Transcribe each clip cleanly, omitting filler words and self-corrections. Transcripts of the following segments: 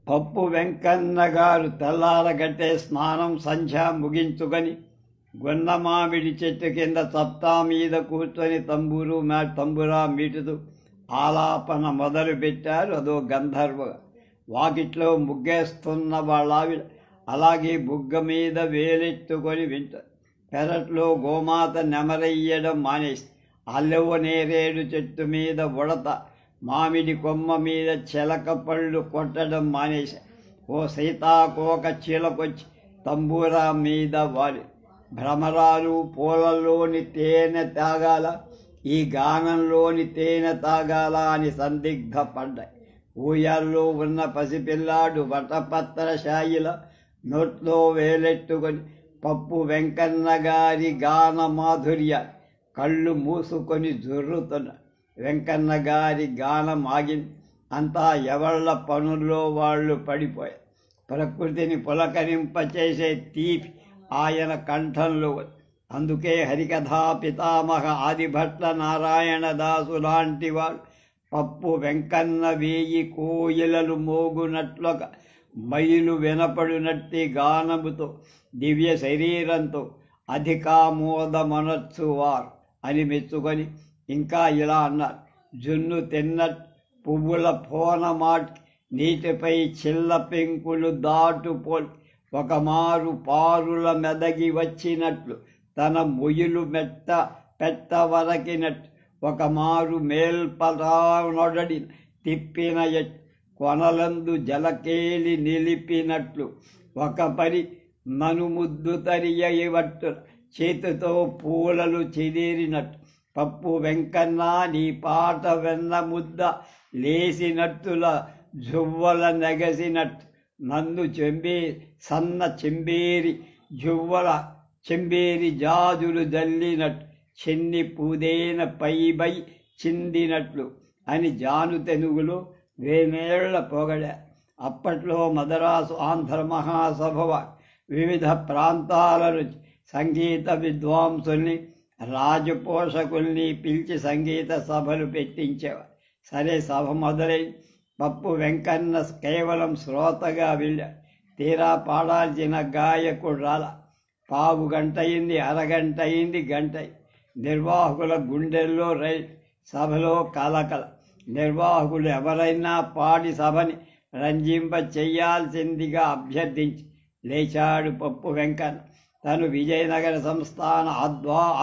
పప్పు వెంకన్న గారు తెల్లారగట్టే స్నానం సంధ్య ముగించుకొని గున్నమామిడి చెట్టు కింద చప్టా మీద కూర్చొని తంబురా మీటుతూ ఆలాపన మొదలు పెట్టారు. అదో గంధర్వగా. వాకిట్లో ముగ్గేస్తున్న వాళ్ళావిడ అలాగే బుగ్గ మీద వేలెత్తుకొని వింటారు. పెరట్లో గోమాత నెమరయ్యడం మానేసి అల్లెవ నేరేడు చెట్టు మీద ఉడత మామిడి కొమ్మ మీద చిలక పళ్ళు కొట్టడం మానేసి ఓ సీతాకోక చీలకొచ్చి తంబూరా మీద వాలి భ్రమరాలు పూలల్లోని తేనె తాగాల, ఈ గానంలోని తేనె తాగాల అని సందిగ్ధపడ్డాయి. ఊయల్లో ఉన్న పసిపిల్లాడు వటపత్ర శాయిల నోట్లో వేలెట్టుకొని పప్పు వెంకన్న గారి గాన మాధుర్య కళ్ళు మూసుకొని జొర్రుతున్న వెంకన్న గారి గానం ఆగింది. అంతా ఎవళ్ళ పనుల్లో వాళ్ళు పడిపోయారు. ప్రకృతిని పులకరింపచేసే తీపి ఆయన కంఠంలో. అందుకే హరికథా పితామహ ఆదిభట్ల నారాయణదాసు లాంటి వాళ్ళు పప్పు వెంకన్న వేయి కోయిలలు మోగునట్లొక మైలు వినపడినట్టి గానముతో దివ్య శరీరంతో అధికామోదమనొచ్చువారు అని మెచ్చుకొని ఇంకా ఇలా అన్నారు. జున్ను తిన్నట్టు పువ్వుల పోనమాటి నీటిపై చిల్ల పెంకులు దాటుపోలి ఒకమారు పారుల మెదగి వచ్చినట్లు తన మొయ్యిలు పెట్టవరకినట్టు ఒకమారు మేల్పరానొడడి తిప్పిన కొనలందు జలకేలి నిలిపినట్లు ఒక పరి మనుముద్దు తరియవట్టు చేతితో పూలలు చెదిరినట్టు పప్పు వెంకన్న నీ పాట వెన్న ముద్ద లేసినట్టుల జువ్వల నెగసినట్టు నన్ను సన్న చెంబేరి జువ్వల చెంబేరి జాజులు జల్లినట్టు చెన్ని పూదేన పైబై చిందినట్లు అని జాను తెనుగులో వేనేళ్ల పొగడా. అప్పట్లో మదరాసు ఆంధ్ర మహాసభ వివిధ ప్రాంతాల నుంచి సంగీత విద్వాంసుల్ని రాజపోషకుల్ని పిలిచి సంగీత సభలు పెట్టించేవారు. సరే, సభ మొదలై పప్పు వెంకన్న కేవలం శ్రోతగా వెళ్ళాడు. తీరా పాడాల్సిన గాయకుడు రాల. పావు గంట అయింది, అరగంట అయింది, గంట. నిర్వాహకుల గుండెల్లో రైలు. సభలో కలకల. నిర్వాహకులు ఎవరైనా పాడి సభని రంజింప చెయ్యాల్సిందిగా అభ్యర్థించి లేచాడు పప్పు వెంకన్న. తను విజయనగర సంస్థాన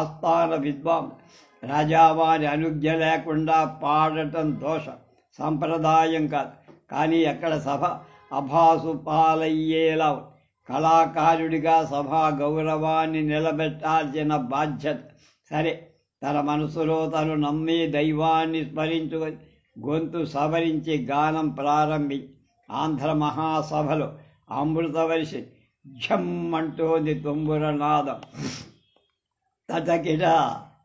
ఆస్థాన విద్వాంసు. రాజావారి అనుజ్ఞ లేకుండా పాడటం దోషం, సంప్రదాయం కాదు. కానీ అక్కడ సభ అభాసు పాలయ్యేలా కళాకారుడిగా సభా గౌరవాన్ని నిలబెట్టాల్సిన బాధ్యత. సరే, తన మనసులో తను నమ్మి దైవాన్ని స్మరించుకొని గొంతు సవరించి గానం ప్రారంభించి ఆంధ్ర మహాసభలో అమృతవర్షి ఝమ్మంటోంది తుంబుర నాదం. తటకిట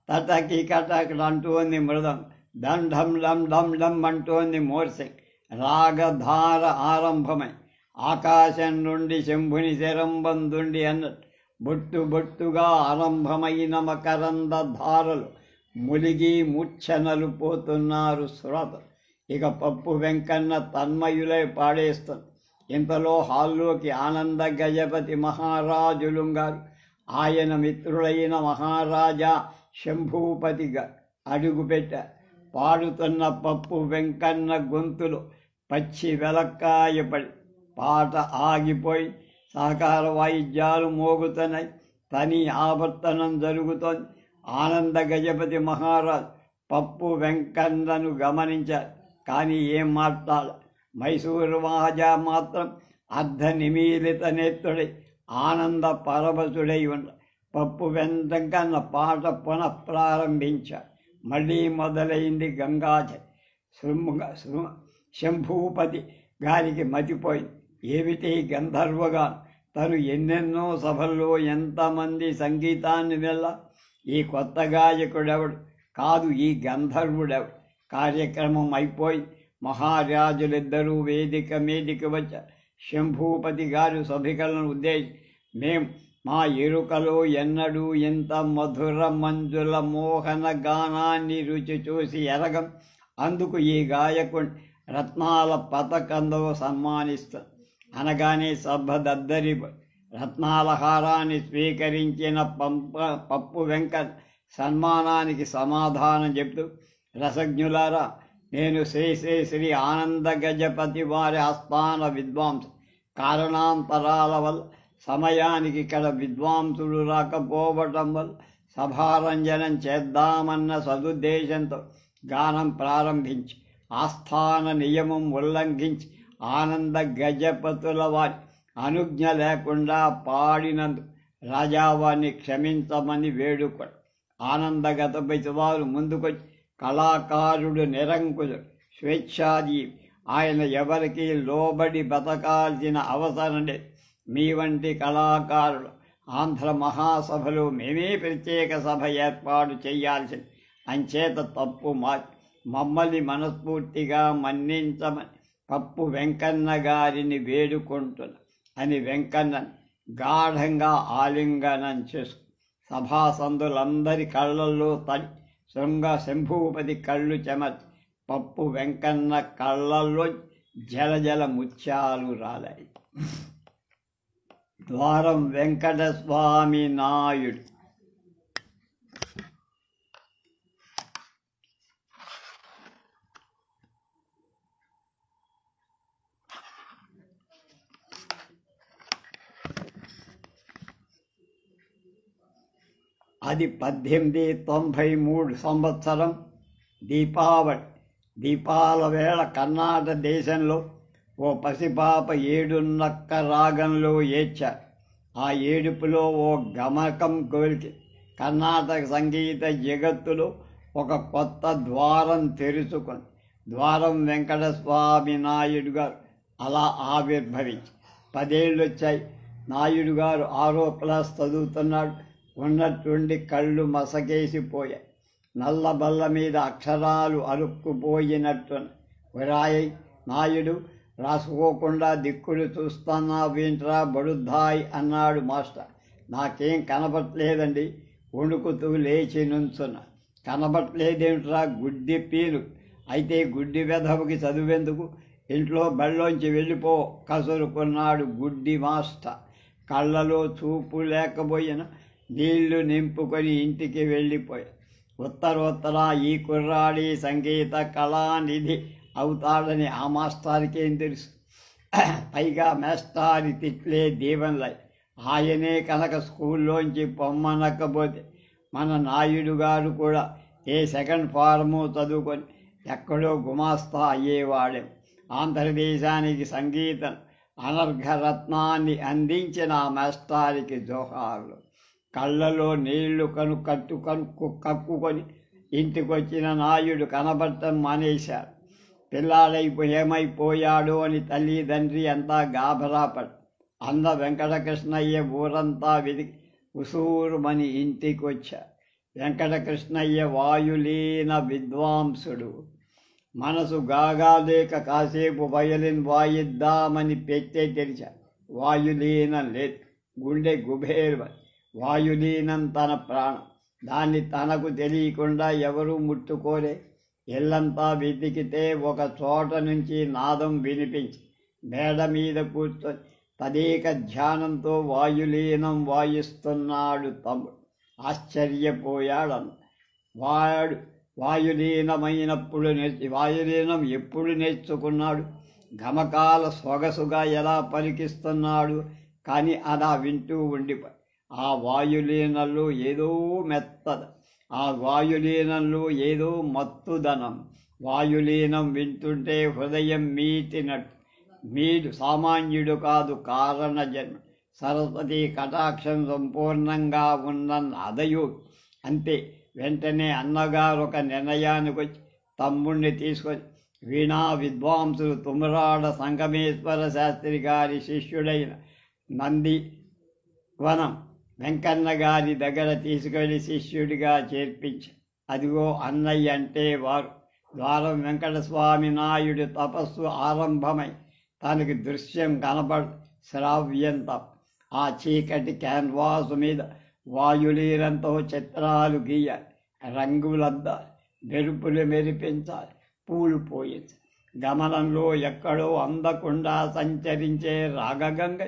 తటకి కటకట అంటోంది మృదం. దండం డం డం డం అంటోంది మోర్సింగ్. రాగధార ఆరంభమై ఆకాశం నుండి శంభుని శరంబందుండి అన్నట్టు బొట్టు బొట్టుగా ఆరంభమైన మకరంద ధారలు ములిగి మూర్ఛనలు పోతున్నారు శ్రోతలు. ఇక పప్పు వెంకన్న తన్మయులై పాడేస్తుంది. ఇంతలో హాల్లోకి ఆనంద గజపతి మహారాజులుంగారు, ఆయన మిత్రులైన మహారాజా శంభూపతిగా అడుగుపెట్టారు. పాడుతున్న పప్పు వెంకన్న గొంతులో పచ్చి వెలక్కాయపడి పాట ఆగిపోయి సహకార వాయిద్యాలు మోగుతున్నాయి. తని ఆవర్తనం జరుగుతోంది. ఆనంద గజపతి మహారాజు పప్పు వెంకన్నను గమనించారు, కానీ ఏం మాట్లాడ. మైసూరు మహాజా మాత్రం అర్ధ నిమీలిత నేత్రుడై ఆనంద పరవశుడై ఉన్న పప్పు వెంకన్న పాట పునఃప్రారంభించాడు. మళ్ళీ మొదలైంది గంగాజలి. శంభూపతి గారికి మతిపోయింది. ఏమిటి గంధర్వగా తను ఎన్నెన్నో సభల్లో ఎంతమంది సంగీతాన్ని వెళ్ళ. ఈ కొత్త గాయకుడెవడు కాదు, ఈ గంధర్వుడెవడు. కార్యక్రమం అయిపోయి మహారాజులిద్దరూ వేదిక మీదికి వచ్చారు. శంభూపతి గారు సభికలను ఉద్దేశించి, మేం మా ఎరుకలో ఎన్నడూ ఇంత మధుర మంజుల మోహన గానాన్ని రుచి చూసి ఎరగం. అందుకు ఈ గాయకుడిని రత్నాల పతకంతో సన్మానిస్తూ అనగానే సభ దద్దరి రత్నాల హారాన్ని స్వీకరించిన పప్పు వెంకట్ సన్మానానికి సమాధానం చెప్తూ, రసజ్ఞులారా, నేను శ్రీ శ్రీ శ్రీ ఆనంద గజపతి వారి ఆస్థాన విద్వాంసు. కారణాంతరాల వల్ల సమయానికి ఇక్కడ విద్వాంసులు రాకపోవటం వల్ల సభారంజనం చేద్దామన్న సదుద్దేశంతో గానం ప్రారంభించి ఆస్థాన నియమం ఉల్లంఘించి ఆనంద గజపతుల వారి అనుజ్ఞ లేకుండా పాడినందు రాజావారిని క్షమించమని వేడుకోడు. ఆనందగజపతి వారు ముందుకొచ్చి, కళాకారుడు నిరంకుశుడు, స్వేచ్ఛాజీవి, ఆయన ఎవరికి లోబడి బతకాల్సిన అవసరం లేదు. మీ వంటి కళాకారులు ఆంధ్ర మహాసభలో మేమే ప్రత్యేక సభ ఏర్పాటు చేయాల్సింది. అంచేత తప్పు మమ్మల్ని మనస్ఫూర్తిగా మన్నించమని పప్పు వెంకన్న గారిని వేడుకుంటున్నా అని వెంకన్నను గాఢంగా ఆలింగనం చేసుకు సభాసందులందరి కళ్ళల్లో తడి శంభూపతి కళ్ళు చెమర్చి పప్పు వెంకన్న కళ్ళల్లో జలజల ముత్యాలు రాలాయి. ద్వారం వెంకటస్వామి నాయుడు. అది 1893 సంవత్సరం దీపావళి. దీపాల వేళ కర్ణాటక దేశంలో ఓ పసిపాప ఏడున్నక్క రాగంలో ఏడ్చారు. ఆ ఏడుపులో ఓ గమకం కోరిక కర్ణాటక సంగీత జగత్తులో ఒక కొత్త ద్వారం తెరుచుకుంది. ద్వారం వెంకటస్వామి నాయుడు గారు అలా ఆవిర్భవించి 10 ఏళ్ళు వచ్చాయి. నాయుడు గారు 6వ క్లాస్ చదువుతున్నాడు. ఉన్నట్టుండి కళ్ళు మసకేసిపోయాయి. నల్ల బల్ల మీద అక్షరాలు అలుక్కుపోయినట్టు. విరాయి నాయుడు, రాసుకోకుండా దిక్కులు చూస్తున్నావేంట్రా బడుద్దాయి అన్నాడు మాస్టర్. నాకేం కనబట్లేదండి. వణుకుతూ లేచి నుంచున్నా. కనబట్లేదేంట్రా గుడ్డి పీలు. అయితే గుడ్డి వెధవకి చదువెందుకు, ఇంట్లో బళ్ళోంచి వెళ్ళిపో కసురుకున్నాడు గుడ్డి మాస్టర్. కళ్ళలో చూపు లేకపోయిన నీళ్లు నింపుకొని ఇంటికి వెళ్ళిపోయా. ఉత్తరోత్తర ఈ కుర్రాడి సంగీత కళానిధి అవుతాడని ఆ మాస్టారికేం తెలుసు. పైగా మాస్టారి తిట్లే దీవెనలై. ఆయనే కనుక స్కూల్లోంచి పొమ్మనకపోతే మన నాయుడు గారు కూడా ఏ సెకండ్ ఫారము చదువుకొని ఎక్కడో గుమాస్తా అయ్యేవాడేం. ఆంధ్రదేశానికి సంగీతం అనర్ఘరత్నాన్ని అందించిన ఆ మాస్టారికి జోహార్లు. కళ్ళలో నీళ్లు కక్కుకొని ఇంటికొచ్చిన నాయుడు కనబడటం మానేశారు. ఏమైపోయాడో అని తల్లిదండ్రి అంతా గాభరాపడు. అన్న వెంకటకృష్ణయ్య ఊరంతా వెతికి ఉసూరుమని ఇంటికొచ్చారు. వెంకటకృష్ణయ్య వాయులీన విద్వాంసుడు. మనసు గాగాలేక కాసేపు వయలిన్ వాయిద్దామని పెట్టే తెరిచారు. వాయులీనం లేదు. గుండె గుబేరు. వాయులీనం తన ప్రాణం. దాన్ని తనకు తెలియకుండా ఎవరూ ముట్టుకోలే. ఇల్లంతా వెతికితే ఒక చోట నుంచి నాదం వినిపించి మేడ మీద కూర్చొని తదేక ధ్యానంతో వాయులీనం వాయిస్తున్నాడు తమ్ముడు. ఆశ్చర్యపోయాడన్న. వాడు వాయులీనం ఎప్పుడు నేర్చుకున్నాడు? గమకాల సొగసుగా ఎలా పలికిస్తున్నాడు? కానీ అలా వింటూ ఉండిపోయి ఆ వాయులీనంలో ఏదో మెత్తద, ఆ వాయులీనంలో ఏదో మత్తుదనం. వాయులీనం వింటుంటే హృదయం మీటినట్టు. మీడు సామాన్యుడు కాదు, కారణ జన్మ. సరస్వతి కటాక్షం సంపూర్ణంగా ఉన్న అదయోగి. అంతే. వెంటనే అన్నగారు ఒక నిర్ణయానికి వచ్చి తమ్ముణ్ణి తీసుకొని వీణా విద్వాంసులు తుమరాడ సంగమేశ్వర శాస్త్రి గారి శిష్యుడైన నందివనం వెంకన్న గారి దగ్గర తీసుకెళ్లి శిష్యుడిగా చేర్పించి, అదిగో అన్నయ్య అంటే వారు. ద్వారం వెంకటస్వామి నాయుడు తపస్సు ఆరంభమై తనకి దృశ్యం కనపడు, శ్రావ్యం తప్ప. ఆ చీకటి క్యాన్వాసు మీద వాయులీనంతో చిత్రాలు గీయాలి, రంగులద్దాలి, మెరుపులు మెరిపించాలి, పూలు పోయించాలి. గమనంలో ఎక్కడో అందకుండా సంచరించే రాగగంగ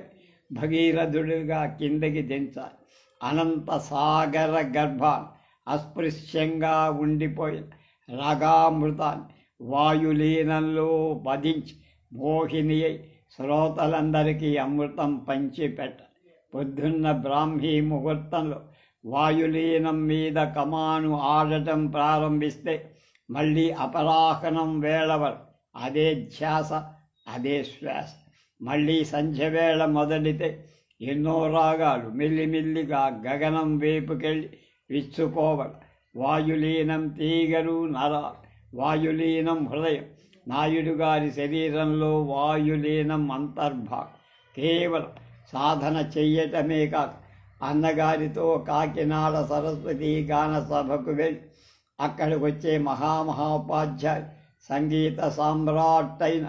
భగీరథుడిగా కిందకి దించాలి. అనంత సాగర గర్భాన్ని అస్పృశ్యంగా ఉండిపోయిన రాగామృతాన్ని వాయులీనంలో వధించి మోహిని అయి శ్రోతలందరికీ అమృతం పంచిపెట్ట. పొద్దున్న బ్రాహ్మీ ముహూర్తంలో వాయులీనం మీద కమాను ఆడటం ప్రారంభిస్తే మళ్ళీ అపరాహ్నం వేళ వరకు అదే ధ్యాస, అదే శ్వాస. మళ్ళీ సంధ్య వేళ మొదలితే ఎన్నో రాగాలు మెల్లిమెల్లిగా గగనం వైపుకెళ్ళి విచ్చుకోవడం. వాయులీనం తీగలు నరాలు, వాయులీనం హృదయం. నాయుడు గారి శరీరంలో వాయులీనం అంతర్భాగం. కేవలం సాధన చెయ్యటమే కాక అన్నగారితో కాకినాడ సరస్వతి గాన సభకు వెళ్ళి అక్కడికి వచ్చే మహామహోపాధ్యాయు సంగీత సామ్రాట్ అయిన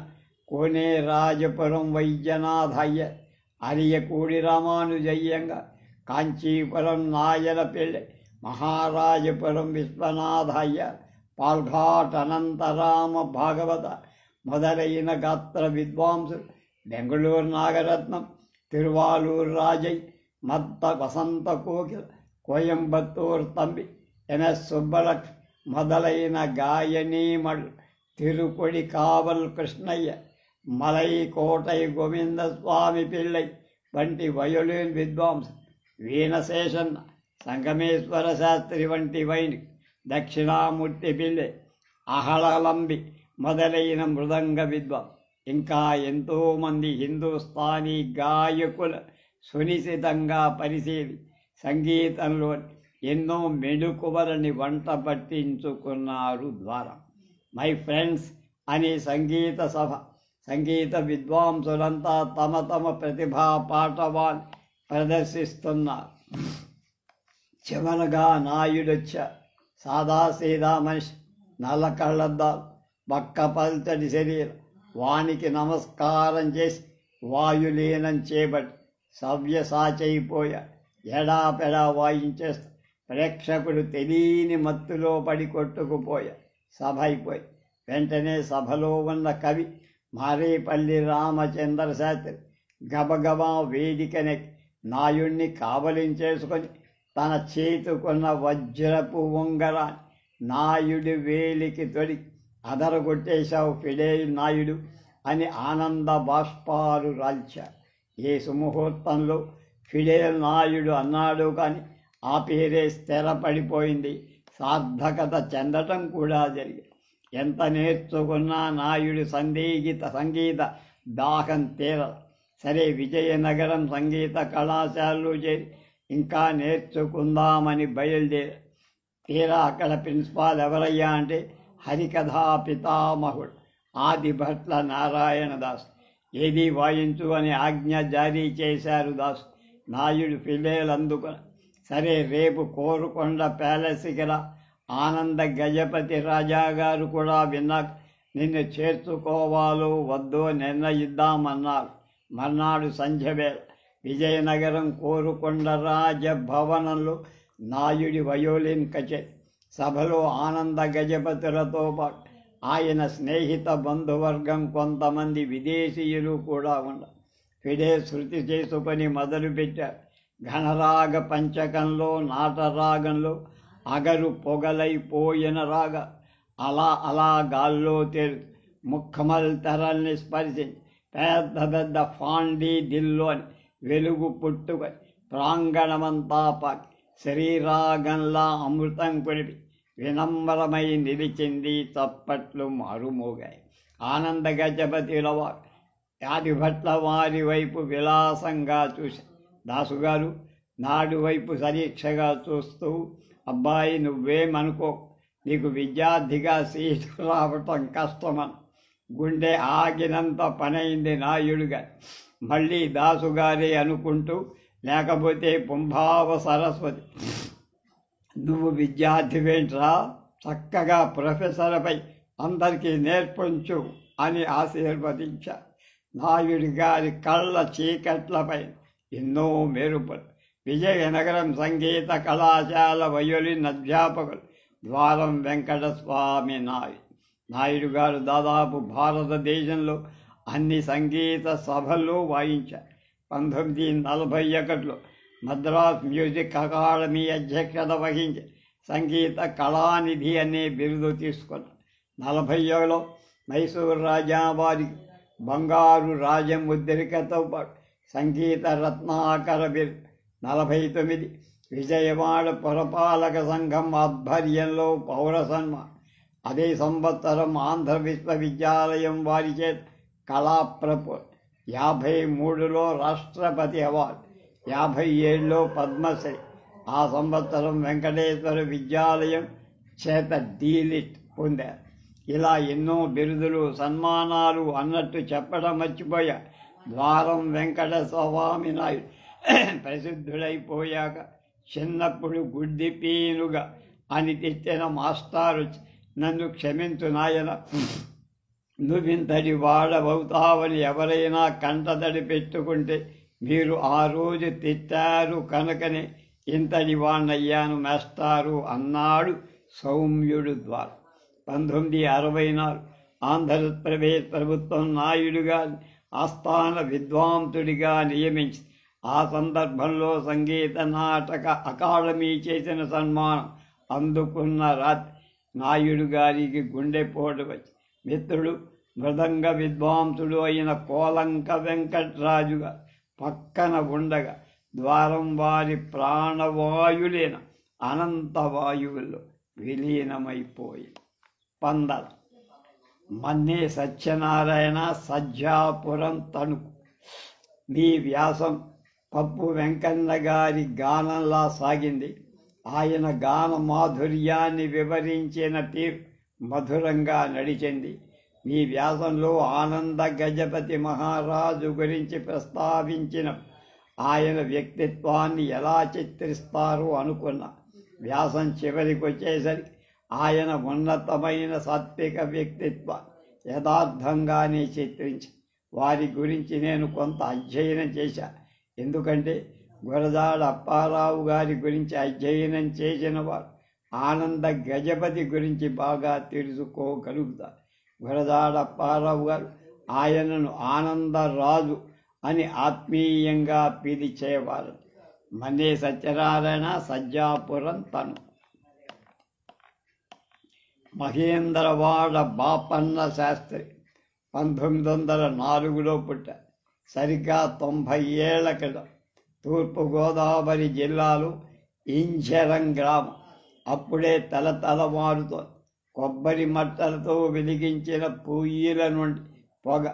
కోనే రాజపురం వైద్యనాథయ్య, అరియకూడి రామానుజయ్యంగా, కాంచీపురం నాయన పిళ్ళై, మహారాజపురం విశ్వనాథయ్య, పాల్ఘాట్ అనంతరామ భాగవత మొదలైన గాత్ర విద్వాంసులు, బెంగళూరు నాగరత్నం, తిరువాలూరు రాజయ్య, మత్త వసంత కోకిల, కోయంబత్తూరు తంబి, ఎంఎస్ సుబ్బలక్ష్మి మొదలైన గాయనీమణులు, తిరుకొడి కావల్ కృష్ణయ్య, మలై కోటై గోవిందస్వామి పిళ్ళై వంటి వయోలిన్ విద్వాంసులు, వీణశేషన్న, సంగమేశ్వర శాస్త్రి వంటి వైణి, దక్షిణామూర్తి పిళ్ళై, అహళలంబి మొదలైన మృదంగ విద్వాంసులు, ఇంకా ఎంతోమంది హిందుస్థానీ గాయకుల సునిశితంగా పరిశీలి సంగీతంలో ఎన్నో మెళుకువలని వంట పట్టించుకున్నారు ద్వారా. మై ఫ్రెండ్స్ అనే సంగీత సభ, సంగీత విద్వాంసులంతా తమ తమ ప్రతిభా పాఠవాన్ని ప్రదర్శిస్తున్నారు. చివరగా నాయుడొచ్చా. సాదాసీదా మనిషి, నల్ల కళ్ళద్దాలు, బక్క పల్చడి శరీరం. వానికి నమస్కారం చేసి వాయులీనం చేపట్టి సవ్యసాచైపోయాడు. ఎడాపెడా వాయించేస్తా ప్రేక్షకుడు తెలియని మత్తులో పడి కొట్టుకుపోయాడు. సభ అయిపోయి వెంటనే సభలో ఉన్న కవి మారేపల్లి రామచంద్ర శాస్త్రి గబగబా వేదికనెక్కి నాయుణ్ణి కావలించేసుకొని తన చేతుకున్న వజ్రపు ఉంగరాన్ని నాయుడి వేలికి తొడిగి అదరగొట్టేశావు ఫిడేల్ నాయుడు అని ఆనంద బాష్పాలు రాల్చారు. ఏ సుముహూర్తంలో ఫిడేల్ నాయుడు అన్నాడు కానీ ఆ పేరే స్థిరపడిపోయింది. సార్థకత చెందటం కూడా జరిగింది. ఎంత నేర్చుకున్నా నాయుడు సంగీత దాహం తీరదు. సరే, విజయనగరం సంగీత కళాశాలలో చేరి ఇంకా నేర్చుకుందామని బయలుదేరి తీరా అక్కడ ప్రిన్సిపాల్ ఎవరయ్యా అంటే హరికథా పితామహుడు ఆదిభట్ల నారాయణదాస్. ఏది వాయించు అని ఆజ్ఞ జారీ చేశారు దాసు. నాయుడు ఫిడేల్ అందుకుని సరే రేపు కోరుకొండ ప్యాలెస్కి రా, ఆనంద గజపతి రాజాగారు కూడా విన్నాక నిన్ను చేర్చుకోవాలో వద్దో నిర్ణయిద్దామన్నారు. మర్నాడు సంధ్యవేళ విజయనగరం కోరుకొండ రాజభవనంలో నాయుడి వయోలిన్ కచేరి. సభలో ఆనంద గజపతులతో పాటు ఆయన స్నేహిత బంధువర్గం కొంతమంది విదేశీయులు కూడా ఉన్నారు. ఫిడేల్ శృతి చేసుకొని మొదలుపెట్టారు. ఘనరాగ పంచకంలో నాటరాగంలో అగరు పొగలైపోయిన రాగ అలా అలా గాల్లో తేలు ముఖమల్ తెరల్ని స్పర్శించి పెద్ద పెద్ద ఫాండీ దిల్లోని వెలుగు పుట్టుకొని ప్రాంగణమంతా పాకి శరీరాగంలా అమృతం కొడిపి వినమ్రమై నిలిచింది. చప్పట్లు మారుమోగాయి. ఆనంద గజపతిల వారు ఆదిభట్ల వారి వైపు విలాసంగా చూసి దాసుగారు నాడు వైపు పరీక్షగా చూస్తూ, అబ్బాయి నువ్వేమనుకో, నీకు విద్యార్థిగా సీటు రావటం కష్టమని గుండె ఆగినంత పనైంది నాయుడుగా. మళ్ళీ దాసుగారే అనుకుంటూ, లేకపోతే పుంభావ సరస్వతి నువ్వు విద్యార్థివేంట్రా, చక్కగా ప్రొఫెసర్పై అందరికీ నేర్పించు అని ఆశీర్వదించారు. నాయుడు గారి కళ్ళ చీకట్లపై ఎన్నో మెరుపులు. విజయనగరం సంగీత కళాశాల వయోలిన్ అధ్యాపకులు ద్వారం వెంకటస్వామి నాయుడు నాయుడు గారు దాదాపు భారతదేశంలో అన్ని సంగీత సభల్లో వాయించారు. 1941లో మద్రాస్ మ్యూజిక్ అకాడమీ అధ్యక్షత వహించి సంగీత కళానిధి అనే బిరుదు తీసుకున్నారు. 40లో మైసూరు రాజా వారికి బంగారు రాజముద్రికతో పాటు సంగీత రత్నాకర బిరుదు. 49 విజయవాడ పురపాలక సంఘం ఆధ్వర్యంలో పౌర సన్మానం. అదే సంవత్సరం ఆంధ్ర విశ్వవిద్యాలయం వారి చేత కళాప్రపూర్. 53లో రాష్ట్రపతి అవార్డు. 57లో పద్మశ్రీ. ఆ సంవత్సరం వెంకటేశ్వర విద్యాలయం చేత డీలిట్ పొందారు. ఇలా ఎన్నో బిరుదులు సన్మానాలు అన్నట్టు చెప్పడం మర్చిపోయా. ద్వారం వెంకట స్వామి నాయుడు ప్రసిద్ధుడైపోయాక చిన్నప్పుడు గుడ్డి పీనుగా అని తిట్టిన మాస్టారు నన్ను క్షమించు నాయన, నువ్వింతటి వాడవవుతావని ఎవరైనా కంటతడి పెట్టుకుంటే మీరు ఆ రోజు తిట్టారు కనుకనే ఇంతటి వాణ్ణయ్యాను మాస్టారు అన్నాడు సౌమ్యుడు ద్వారా. 1964 ఆంధ్రప్రదేశ్ ప్రభుత్వం నాయుడుగా ఆస్థాన విద్వాంసుడిగా నియమించి ఆ సందర్భంలో సంగీత నాటక అకాడమీ చేసిన సన్మానం అందుకున్న రాత్రి నాయుడు గారికి గుండెపోటు వచ్చి మిత్రుడు మృదంగ విద్వాంసుడు అయిన కోలంక వెంకట్రాజుగా పక్కన ఉండగా ద్వారం వారి ప్రాణవాయులైన అనంత వాయువుల్లో విలీనమైపోయి. 15 మన్నే సత్యనారాయణ, సజ్జాపురం తణుకు. మీ వ్యాసం పప్పు వెంకన్న గారి గానంలా సాగింది. ఆయన గాన మాధుర్యాన్ని వివరించిన తీరు మధురంగా నడిచింది. మీ వ్యాసంలో ఆనంద గజపతి మహారాజు గురించి ప్రస్తావించిన ఆయన వ్యక్తిత్వాన్ని ఎలా చిత్రిస్తారో అనుకున్నా. వ్యాసం చివరికి వచ్చేసరికి ఆయన ఉన్నతమైన సాత్విక వ్యక్తిత్వం యథార్థంగానే చిత్రించి వారి గురించి నేను కొంత అధ్యయనం చేశా. ఎందుకంటే గురజాడ అప్పారావు గారి గురించి అధ్యయనం చేసిన వారు ఆనంద గజపతి గురించి బాగా తెలుసుకోగలుగుతారు. గురజాడ అప్పారావు గారు ఆయనను ఆనందరాజు అని ఆత్మీయంగా పిలిచేవారు. మన్నే సత్యనారాయణ, సజ్జాపురం తణుకు. మహేంద్రవాడ బాపన్న శాస్త్రి 1904లో పుట్టారు. సరిగ్గా 90 ఏళ్ల క్రితం తూర్పుగోదావరి జిల్లాలో ఇంజరం గ్రామం అప్పుడే తలతలమారుతోంది. కొబ్బరి మట్టలతో వెలిగించిన పొయ్యిల నుండి పొగ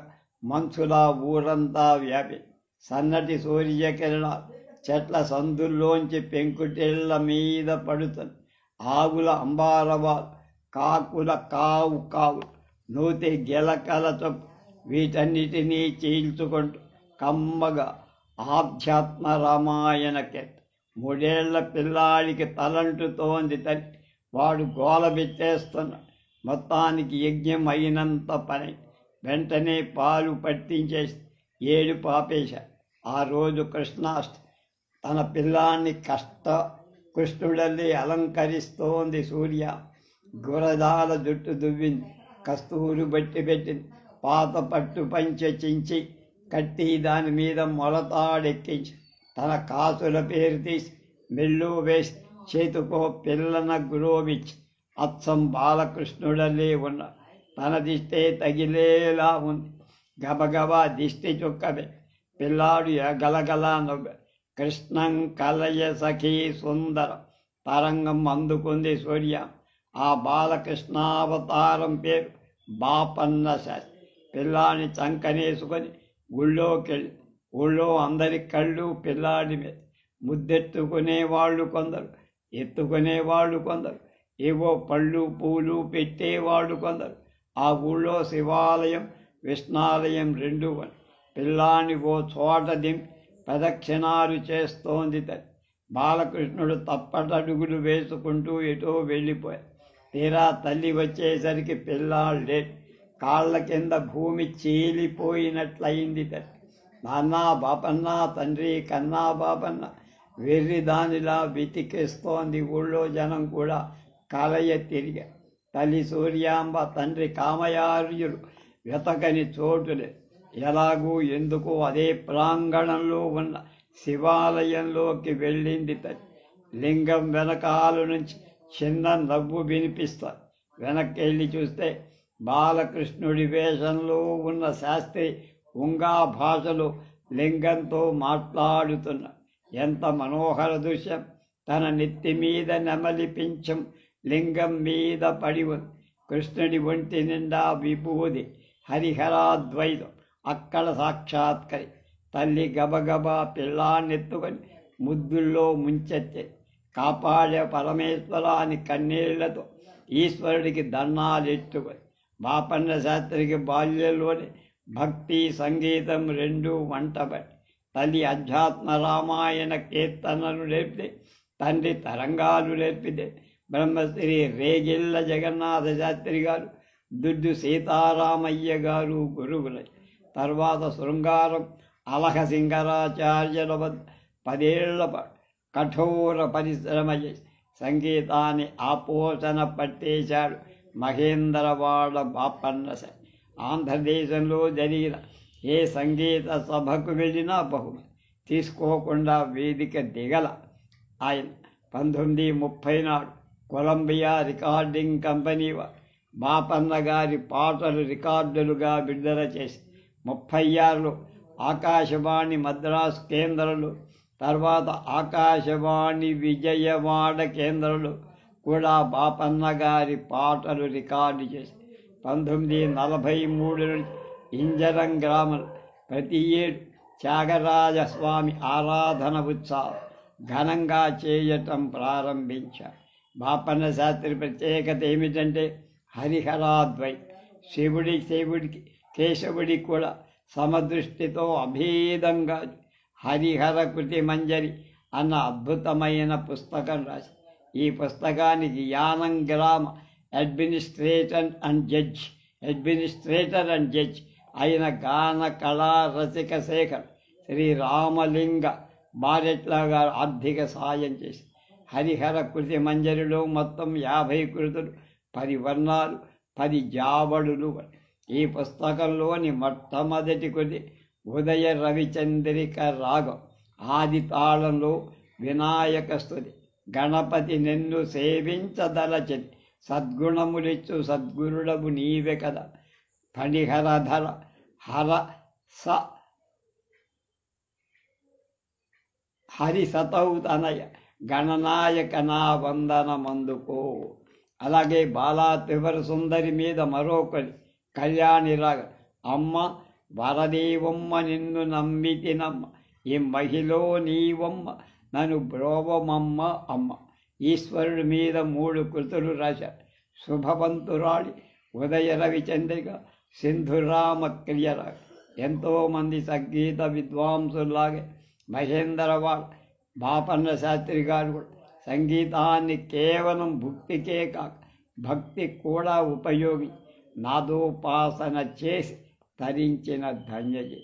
మంచులా ఊరంతా వ్యాపి సన్నటి సూర్యకిరణాలు చెట్ల సందుల్లోంచి పెంకుటిళ్ల మీద పడుతుంది. ఆవుల అంబారవాలు, కాకుల కావు కావు, నూతి గెలకల చొప్పు వీటన్నిటినీ చీల్చుకుంటూ కమ్మగా ఆధ్యాత్మ రామాయణ కీర్తన. 3 ఏళ్ల పిల్లాడికి తలంటుతోంది తల్లి. వాడు గోల పెట్టేస్తున్నాడు. మొత్తానికి యజ్ఞం అయినంత పని. వెంటనే పాలు పట్టించేసి ఏడుపు ఆపేశాడు. ఆ రోజు కృష్ణాష్టమి. తన పిల్లాన్ని కృష్ణుడల్లి అలంకరిస్తోంది సూర్య. గురదాల జుట్టు దువ్వింది, కస్తూరు బట్టి పెట్టింది, పాత పట్టు పంచె చించి కట్టి దాని మీద మొలతాడెక్కించి తన కాసుల పేరు తీసి మెళ్ళు వేసి చేతుకో పిల్లన గురోవిచ్చి అచ్చం బాలకృష్ణుడల్లే ఉన్న తన దిష్టే తగిలేలా ఉంది. గబగబా దిష్టి చుక్కవే. పిల్లాడు గలగలా నవ్వ. కృష్ణం కలయ సఖీ సుందరం తరంగం అందుకుంది సూర్య. ఆ బాలకృష్ణావతారం పేరు బాపన్న శాస్త్రి. పిల్లాని చంకనేసుకొని ఊళ్ళోకెళ్ళి ఊళ్ళో అందరి కళ్ళు పిల్లాడి మీద. ముద్దెత్తుకునేవాళ్ళు కొందరు, ఎత్తుకునేవాళ్ళు కొందరు, ఏవో పళ్ళు పూలు పెట్టేవాళ్ళు కొందరు. ఆ ఊళ్ళో శివాలయం విష్ణాలయం 2 అని. పిల్లాని ఓ చోట దింపి ప్రదక్షిణాలు చేస్తోంది తల్లి. బాలకృష్ణుడు తప్పటడుగులు వేసుకుంటూ ఎటో వెళ్ళిపోయాడు. తీరా తల్లి వచ్చేసరికి పిల్లాడు లేడు. కాళ్ళ కింద భూమి చీలిపోయినట్లయింది తల్లి. నాన్నా బాపన్న, తండ్రి కన్నా బాపన్న వెర్రి దానిలా వెతికేస్తోంది. ఊళ్ళో జనం కూడా కలయ తిరిగా. తల్లి సూర్యాంబ, తండ్రి కామయార్యులు వెతకని చోటులే. ఎలాగూ ఎందుకు అదే ప్రాంగణంలో ఉన్న శివాలయంలోకి వెళ్ళింది తల్లి. లింగం వెనకాల నుంచి చిన్న నవ్వు వినిపిస్తారు. వెనక్కి వెళ్ళి చూస్తే బాలకృష్ణుడి వేషంలో ఉన్న శాస్త్రి ఉంగా భాషలో లింగంతో మాట్లాడుతున్న. ఎంత మనోహర దృశ్యం! తన నెత్తి మీద నెమలి పింఛం లింగం మీద పడి ఉంది. కృష్ణుడి ఒంటి నిండా విభూది, హరిహరాద్వైతం అక్కడ సాక్షాత్కరి. తల్లి గబగబా పిల్లాన్నెత్తుకొని ముద్దుల్లో ముంచెత్తే. కాపాడే పరమేశ్వరాని కన్నీళ్లతో ఈశ్వరుడికి దండాలెట్టుకొని. బాపన్న శాస్త్రికి బాల్యంలోనే భక్తి సంగీతం రెండూ వంటబడి. తల్లి అధ్యాత్మ రామాయణ కీర్తనలు నేర్పితే, తండ్రి తరంగాలు నేర్పితే. బ్రహ్మశ్రీ రేగిళ్ళ జగన్నాథ శాస్త్రి గారు, దుడ్డు సీతారామయ్య గారు గురువులై. తర్వాత శృంగారం అలహ సింగరాచార్యుల వద్ద 10 ఏళ్ల పాటు కఠోర పరిశ్రమ చేసి సంగీతాన్ని ఆపోషణ పట్టేశాడు మహేంద్రవాడ బాపన్న శాస్త్రి. ఆంధ్రదేశంలో జరిగిన ఏ సంగీత సభకు వెళ్ళినా బహుమతి తీసుకోకుండా వేదిక దిగల ఆయన. 1930 నాడు కొలంబియా రికార్డింగ్ కంపెనీ వారు బాపన్న గారి పాటలు రికార్డులుగా విడుదల చేసి 36లో ఆకాశవాణి మద్రాసు కేంద్రంలో, తర్వాత ఆకాశవాణి విజయవాడ కేంద్రంలో కూడా బాపన్న గారి పాటలు రికార్డు చేసి 1943 నుంచి ఇంజరం గ్రామంలో ప్రతి ఏడు త్యాగరాజస్వామి ఆరాధన ఉత్సవం ఘనంగా చేయటం ప్రారంభించారు. బాపన్న శాస్త్రి ప్రత్యేకత ఏమిటంటే హరిహరాద్వై. శివుడికి కేశవుడికి కూడా సమదృష్టితో అభేదంగా హరిహర కృతి మంజరి అన్న అద్భుతమైన పుస్తకం రాసి, ఈ పుస్తకానికి యానం గ్రామ అడ్మినిస్ట్రేటర్ అండ్ జడ్జ్ అయిన గాన కళా రసిక శేఖర్ శ్రీ రామలింగ బారెట్ల గారు ఆర్థిక సాయం చేసి హరిహర కృతి మంజరిలో మొత్తం 50 కృతులు, 10 వర్ణాలు, 10 జావడులు. ఈ పుస్తకంలోని మొట్టమొదటి కృతి ఉదయ రవిచంద్రిక రాగం. ఆది తాళంలో వినాయక స్తుతి. గణపతి నిన్ను సేవించదలచని సద్గుణములిచ్చు సద్గురుడవు నీవే కదా. ఫణిహరధర హరిసతౌ తనయ గణనాయక నా వందనమందుకో. అలాగే బాలా త్రిపుర సుందరి మీద మరొకటి కళ్యాణి రాగ. అమ్మ వరదేవమ్మ నిన్ను నమ్మితినమ్మ, ఈ మహిలో నీవమ్మ నన్ను బ్రోవమమ్మ అమ్మ. ఈశ్వరుడి మీద 3 కృతులు రాశారు. శుభవంతురాళి, ఉదయ రవిచంద్రిక, సింధురామ క్రియరాగ. ఎంతోమంది సంగీత విద్వాంసులాగే మహేంద్రవాడ బాపన్న శాస్త్రి గారు కూడా సంగీతాన్ని కేవలం భక్తికే కాక భక్తి కూడా ఉపయోగించి నాదోపాసన చేసి తరించిన ధన్యజీ.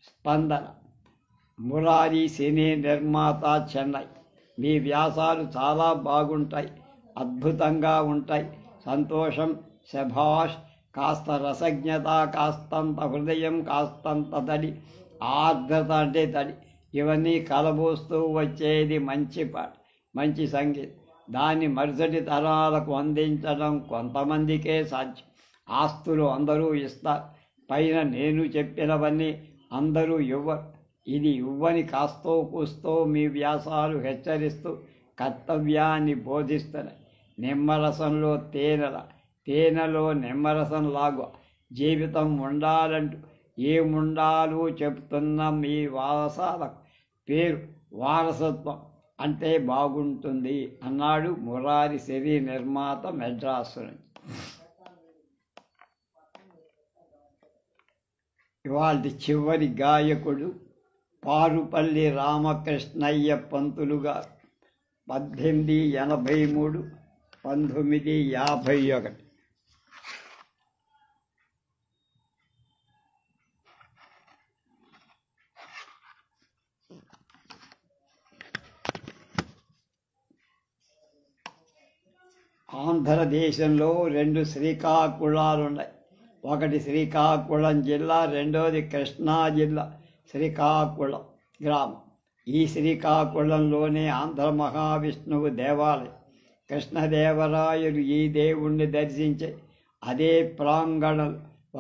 స్పందన. మురారి సినీ నిర్మాత, చెన్నై. మీ వ్యాసాలు చాలా బాగుంటాయి, అద్భుతంగా ఉంటాయి. సంతోషం, శభాష్. కాస్త రసజ్ఞత, కాస్తంత హృదయం, కాస్తంత తడి, ఆర్ద్రత అంటే తడి, ఇవన్నీ కలబోస్తూ వచ్చేది మంచి పాట, మంచి సంగీతం. దాన్ని మరుసటి తరాలకు అందించడం కొంతమందికే సాధ్యం. ఆస్తులు అందరూ ఇస్తారు, పైన నేను చెప్పినవన్నీ అందరూ ఇవ్వరు. ఇది ఇవ్వని కాస్తో కూస్తో మీ వ్యాసాలు హెచ్చరిస్తూ కర్తవ్యాన్ని బోధిస్తున్నాయి. నిమ్మరసంలో తేనెలో నిమ్మరసం లాగా జీవితం ఉండాలంటూ ఏముండాలో చెప్తున్న మీ వారసాల పేరు వారసత్వం అంటే బాగుంటుంది అన్నాడు మురారి సినీ నిర్మాత, మెడ్రాసు నుంచి. ఇవాళ చివరి గాయకుడు పారుపల్లి రామకృష్ణయ్య పంతులు గారు. 1883, 1951. ఆంధ్రదేశంలో 2 శ్రీకాకుళాలున్నాయి. ఒకటి శ్రీకాకుళం జిల్లా, రెండోది కృష్ణా జిల్లా శ్రీకాకుళం గ్రామం. ఈ శ్రీకాకుళంలోనే ఆంధ్ర మహావిష్ణువు దేవాలయం. కృష్ణదేవరాయలు ఈ దేవుణ్ణి దర్శించే అదే ప్రాంగణం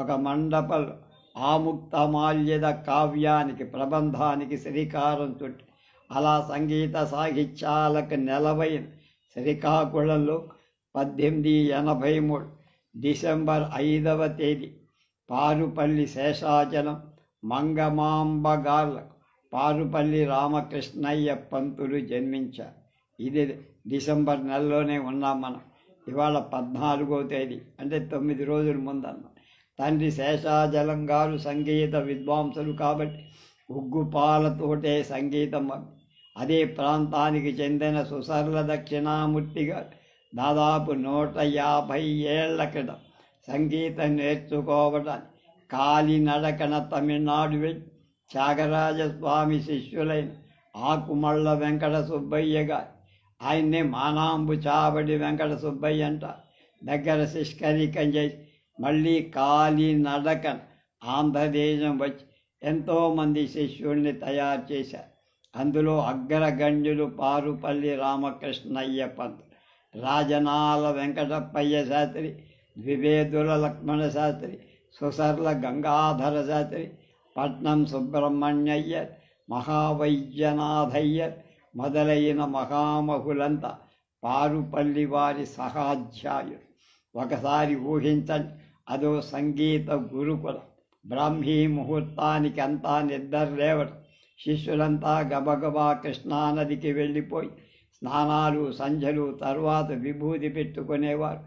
ఒక మండపంలో ఆముక్తమాల్యద కావ్యానికి ప్రబంధానికి శ్రీకారం చుట్టి అలా సంగీత సాహిత్యాలకు నెలవైన శ్రీకాకుళంలో 1883 డిసెంబర్ 5వ తేదీ పారుపల్లి శేషాచలం మంగమాంబ గార్లకు పారుపల్లి రామకృష్ణయ్య పంతులు జన్మించారు. ఇది డిసెంబర్ నెలలోనే ఉన్నాం మనం. ఇవాళ 14వ తేదీ, అంటే 9 రోజుల ముందన్నాం. తండ్రి శేషాచలం గారు సంగీత విద్వాంసులు కాబట్టి ఉగ్గుపాలతోటే సంగీతం. అదే ప్రాంతానికి చెందిన సుసర్ల దక్షిణామూర్తి గారు దాదాపు 150 ఏళ్ల క్రితం సంగీతం నేర్చుకోవడానికి కాలినడకన తమిళనాడు వెళ్ళి త్యాగరాజస్వామి శిష్యులైన ఆకుమళ్ళ వెంకట సుబ్బయ్య గారు, ఆయన్నే మానాంబు చావడి వెంకట సుబ్బయ్య అంట, దగ్గర శిష్కరికం చేసి మళ్ళీ కాలినడకన ఆంధ్రదేశం వచ్చి ఎంతోమంది శిష్యుల్ని తయారు చేశారు. అందులో అగ్రగణ్యులు పారుపల్లి రామకృష్ణయ్య పంతులు, రాజనాల వెంకటప్పయ్య శాస్త్రి, ద్వివేదుల లక్ష్మణ శాస్త్రి, సుసర్ల గంగాధర శాస్త్రి, పట్నం సుబ్రహ్మణ్యయ్యర్, మహావైద్యనాథయ్యర్ మొదలైన మహామహులంతా పారుపల్లి వారి సహాధ్యాయులు. ఒకసారి ఊహించండి, అదో సంగీత గురుకులం. బ్రాహ్మీ ముహూర్తానికి అంతా నిద్ర లేవడం. శిష్యులంతా గబగబా కృష్ణానదికి వెళ్ళిపోయి స్నానాలు సంధ్యలు తర్వాత విభూతి పెట్టుకునేవారు,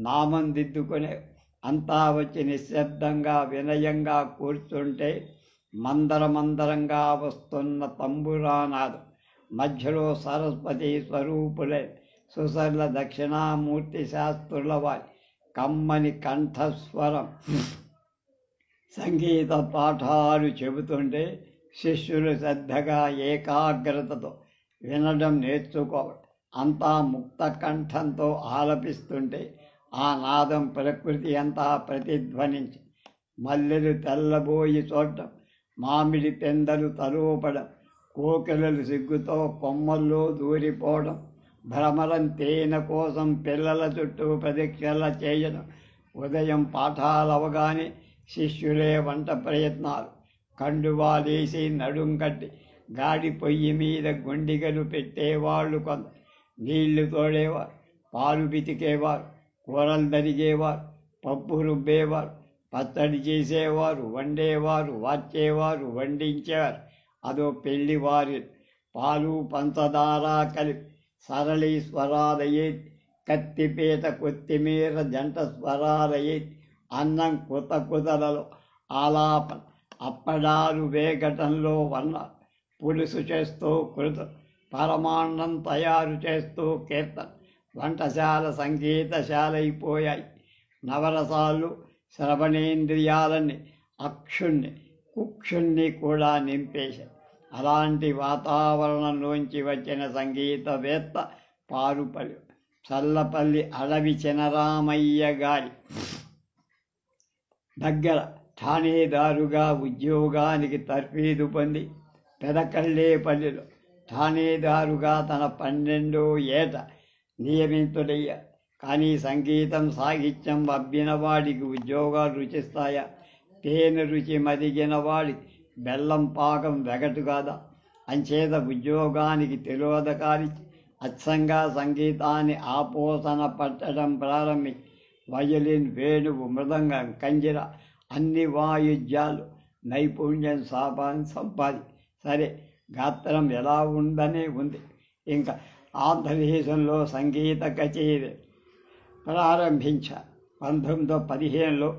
నామం దిద్దుకునేవారు. అంతా వచ్చి నిశ్శబ్దంగా వినయంగా కూర్చుంటే మందరమందరంగా వస్తున్న తంబురానాదం మధ్యలో సరస్వతి స్వరూపులే సుసర్ల దక్షిణామూర్తి శాస్త్రుల వారి కమ్మని కంఠస్వరం సంగీత పాఠాలు చెబుతుంటే శిష్యులు శ్రద్ధగా ఏకాగ్రతతో వినడం నేర్చుకోవడం. అంతా ముక్త కంఠంతో ఆలపిస్తుంటే ఆ నాదం ప్రకృతి అంతా ప్రతిధ్వనించి మల్లెలు తెల్లబోయి చూడటం, మామిడి పెందలు తలూపడం, కోకిలలు సిగ్గుతో కొమ్మల్లో దూరిపోవడం, భ్రమరం తేనె కోసం పిల్లల చుట్టూ ప్రదక్షిణ చేయడం. ఉదయం పాఠాలు అవగానే శిష్యులే వంట ప్రయత్నాలు. కండువాలేసి నడుం కట్టి గాడి పొయ్యి మీద గుండిగలు పెట్టేవాళ్ళు కొందరు, నీళ్లు తోడేవారు, పాలు పితికేవారు, కూరలు తరిగేవారు, పప్పు రుబ్బేవారు, పచ్చడి చేసేవారు, వండేవారు, వార్చేవారు, వండించేవారు. అదో పెళ్లివారి పాలు పంచదార కలిపి సరళి స్వరాలయ్యేది, కత్తిపీట కొత్తిమీర జంట స్వరాలయ్యేది, అన్నం కుతలలో ఆలాపన, అప్పడాలు వేగటంలో వర్ణాలు, పులుసు చేస్తూ కృతం, పరమాన్నం తయారు చేస్తూ కీర్తన. వంటశాల సంగీతశాల అయిపోయాయి. నవరసాలు శ్రవణేంద్రియాలని అక్షుణ్ణి కుక్షుణ్ణి కూడా నింపేశాయి. అలాంటి వాతావరణంలోంచి వచ్చిన సంగీతవేత్త పారుపల్లి చల్లపల్లి అడవి చినరామయ్య గారి దగ్గర ఠాణేదారుగా ఉద్యోగానికి తర్ఫీదు పొంది పెదకళ్ళేపల్లిలో ఠాణేదారుగా తన 12వ ఏట నియమితుడయ్యారు. కానీ సంగీతం సాహిత్యం అబ్బిన వాడికి ఉద్యోగాలు రుచిస్తాయా? తేనె రుచి మదిగిన వాడికి బెల్లం పాకం వెగటు కాదా? అంచేత ఉద్యోగానికి తిలోదకాలిచ్చి అచ్చంగా సంగీతాన్ని ఆపోసన పట్టడం ప్రారంభించి వయలిన్, వేణువు, మృదంగం, కంజిర అన్ని వాయిద్యాలు నైపుణ్యం సంపాది. సరే, గాత్రం ఎలా ఉందనే ఉంది. ఇంకా ఆంధ్రదేశంలో సంగీత కచేరీ ప్రారంభించారు. 1915లో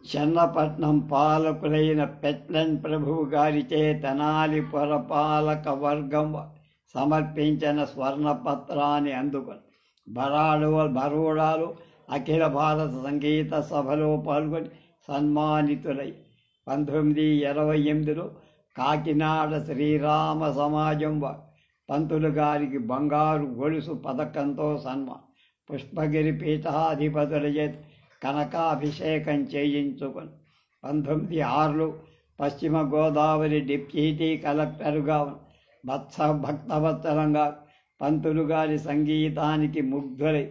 చెన్నపట్నం పాలకులైన పెట్లన్ ప్రభువు గారిచే తెనాలి పురపాలక వర్గం సమర్పించిన స్వర్ణపత్రాన్ని అందుకొని బరోడాలో అఖిల భారత సంగీత సభలో పాల్గొని సన్మానితులై 1928లో కాకినాడ శ్రీరామ సమాజం వారు పంతులు గారికి బంగారు గొలుసు పథకంతో సన్మానం. పుష్పగిరి పీఠాధిపతుల చేత కనకాభిషేకం చేయించుకొని 1906లో పశ్చిమ గోదావరి డిప్యూటీ కలెక్టరుగా భక్తవత్సలంగా పంతులు గారి సంగీతానికి ముగ్ధులై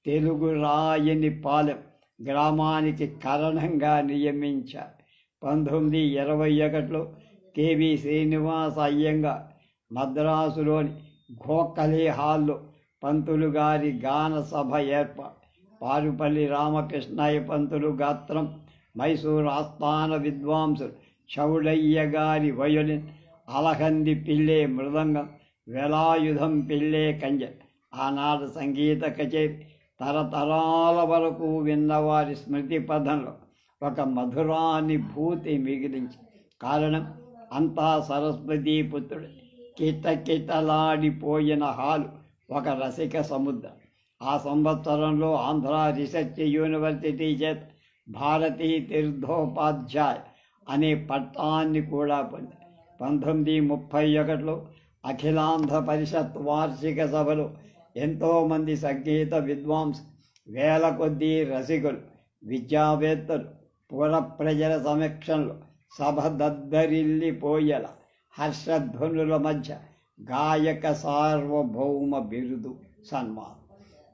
తెలుగు రాయని పాలెం గ్రామానికి కరణంగా నియమించారు. 1921లో కేవి శ్రీనివాస అయ్యంగార్ మద్రాసులోని గోఖలే హాల్లో పంతులు గారి గాన సభ ఏర్పాటు. పారుపల్లి రామకృష్ణయ్య పంతులు గాత్రం, మైసూరు ఆస్థాన విద్వాంసులు చౌడయ్య గారి వయోలిన్, అలహంది పిల్లే మృదంగం, వేలాయుధం పిల్లే కంజ. ఆనాడు సంగీత కచేరి తరతరాల వరకు విన్నవారి స్మృతి పథంలో ఒక మధురానుభూతి మిగిలించి. కారణం అంతా సరస్వతీ పుత్రుడు. కిటకిటలాడిపోయిన హాలు ఒక రసిక సముద్రం. ఆ సంవత్సరంలో ఆంధ్ర రీసెర్చ్ యూనివర్సిటీ చేత భారతీ తీర్థోపాధ్యాయ అనే పట్టాన్ని కూడా పొంది 1931లో అఖిలాంధ్ర పరిషత్ వార్షిక సభలో ఎంతోమంది సంగీత విద్వాంసులు, వేల కొద్దీ రసికులు, విద్యావేత్తలు, పుర ప్రజల సమక్షంలో సభ దద్దరిల్లిపోయేల హర్షధ్వనుల మధ్య గాయక సార్వభౌమ బిరుదు సన్మానం.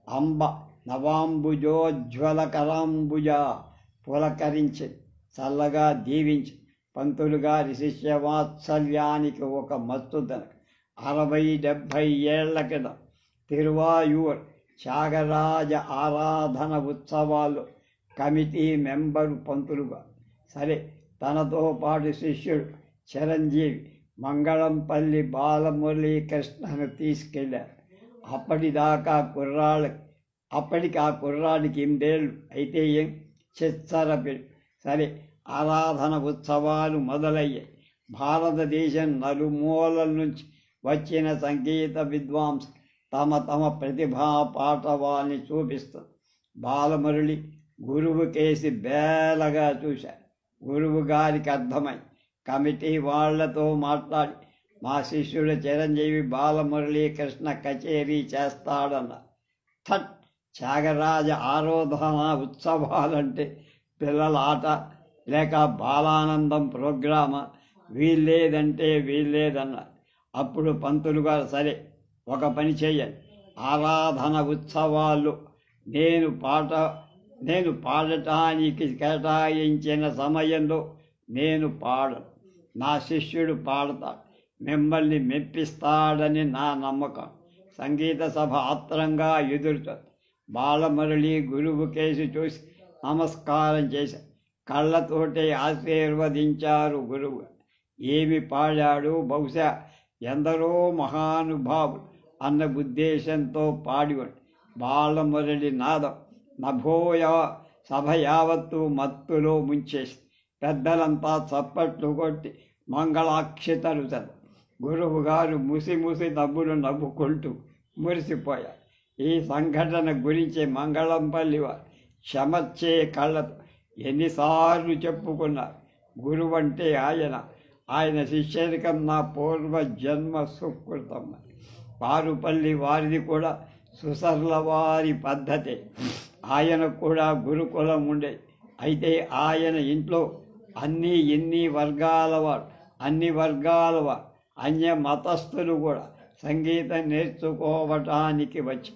అంబ నవాంబుజోజ్వల కరాంబుజ పులకరించి చల్లగా దీవించి పంతులు గారి శిష్యవాత్సల్యానికి ఒక మత్తుదనక 60-70 ఏళ్ల క్రితం తిరువాయూర్ త్యాగరాజ ఆరాధన ఉత్సవాల్లో కమిటీ మెంబరు పంతులుగా. సరే, తనతో పాటు శిష్యుడు చిరంజీవి మంగళంపల్లి బాలమురళీకృష్ణను తీసుకెళ్లారు. అప్పటికి ఆ కుర్రాడికి 8 ఏళ్ళు. అయితే ఏం చిచ్చరపిడు. సరే, ఆరాధన ఉత్సవాలు మొదలయ్యాయి. భారతదేశం నలుమూలల నుంచి వచ్చిన సంగీత విద్వాంసులు తమ ప్రతిభా పాటవాన్ని చూపిస్తారు. బాలమురళి గురువు కేసి బేలగా చూశారు. గురువు గారికి అర్థమై కమిటీ వాళ్లతో మాట్లాడి, మా శిష్యుడు చిరంజీవి బాలమురళీకృష్ణ కచేరీ చేస్తాడన్నారు. త్యాగరాజ ఆరాధన ఉత్సవాలంటే పిల్లల ఆట లేక బాలానందం ప్రోగ్రామా? వీల్లేదంటే వీల్లేదన్నారు. అప్పుడు పంతులు గారు, సరే ఒక పని చేయండి, ఆరాధన ఉత్సవాల్లో నేను పాడటానికి కేటాయించిన సమయంలో నేను పాడను, నా శిష్యుడు పాడతాడు, మిమ్మల్ని మెప్పిస్తాడని నా నమ్మకం. సంగీత సభ ఆత్రంగా ఎదురుతుంది. బాలమురళి గురువు కేసి చూసి నమస్కారం చేశారు. కళ్ళతోటే ఆశీర్వదించారు గురువు. ఏమి పాడాడు? బహుశా ఎందరో మహానుభావులు అన్న ఉద్దేశంతో పాడివాడు. బాలమురళి నాదం నభోయ సభ యావత్తు మత్తులో ముంచేసి పెద్దలంతా చప్పట్లు కొట్టి మంగళాక్షితలు చదువు. గురువు గారు ముసి నవ్వులు నవ్వుకుంటూ మురిసిపోయారు. ఈ సంఘటన గురించి మంగళంపల్లి వారు క్షమచ్చే కళ్ళతో ఎన్నిసార్లు చెప్పుకున్నారు. గురువు అంటే ఆయన శిష్యరికం నా పూర్వ జన్మ సుకృతం. పారుపల్లి వారిది కూడా సుసర్ల వారి పద్ధతే. ఆయనకు కూడా గురుకులం ఉండేది. అయితే ఆయన ఇంట్లో అన్ని వర్గాల వారు అన్య మతస్థులు కూడా సంగీతం నేర్చుకోవటానికి వచ్చి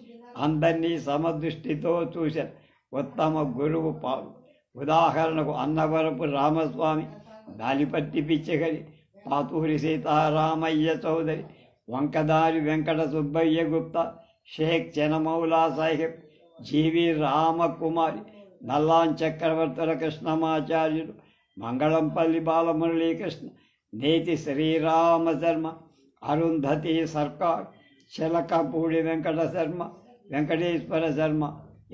అందరినీ సమదృష్టితో చూశారు. ఉత్తమ గురువు పాలు. ఉదాహరణకు అన్నవరపు రామస్వామి, దాలిపట్టి పిచ్చగడి, పాతూరి సీతారామయ్య చౌదరి, వంకదారి వెంకట సుబ్బయ్య గుప్తా, షేక్ చెనమౌలా సాహెబ్, జీవి రామకుమారి, నల్లాన్ చక్రవర్తుల కృష్ణమాచార్యులు, మంగళంపల్లి బాలమురళీకృష్ణ, నేతి శ్రీరామ శర్మ, అరుంధతి సర్కార్, చిలకపూడి వెంకట శర్మ, వెంకటేశ్వర శర్మ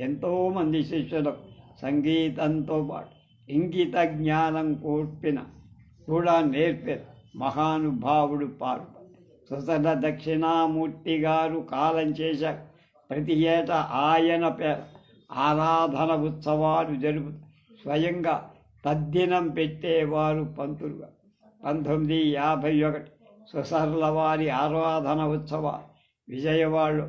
ఎంతోమంది శిష్యులకు సంగీతంతో పాటు ఇంగిత జ్ఞానం కూడా నేర్పారు మహానుభావుడు పారుపల్లి. సుసల దక్షిణామూర్తి గారు కాలం చేశాక ప్రతి ఏటా ఆయన పేర ఆరాధన ఉత్సవాలు జరుపుతూ స్వయంగా తద్దినం పెట్టేవారు పంతులుగా. 1951 సుసర్ల వారి ఆరాధన ఉత్సవాలు విజయవాడలో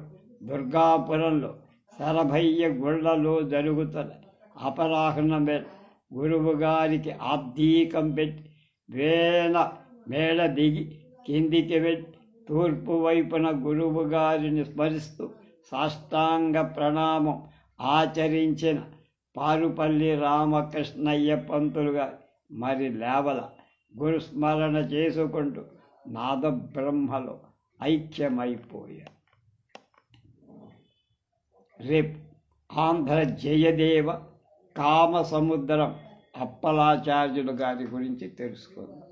దుర్గాపురంలో శరభయ్య గుళ్ళలో జరుగుతున్న అపరాహ్నం వేళ గురువు గారికి ఆబ్దీకం పెట్టి మేడ దిగి కిందికి వెళ్ళి తూర్పు వైపున గురువు గారిని స్మరిస్తూ సాష్టాంగ ప్రణామం ఆచరించిన పారుపల్లి రామకృష్ణయ్య పంతులు గారు మరి లేవల గురుస్మరణ చేసుకుంటూ నాద బ్రహ్మలో ఐక్యమైపోయారు. రేపు ఆంధ్ర జయదేవ కామసముద్రం అప్పలాచార్యులు గారి గురించి తెలుసుకుందాం.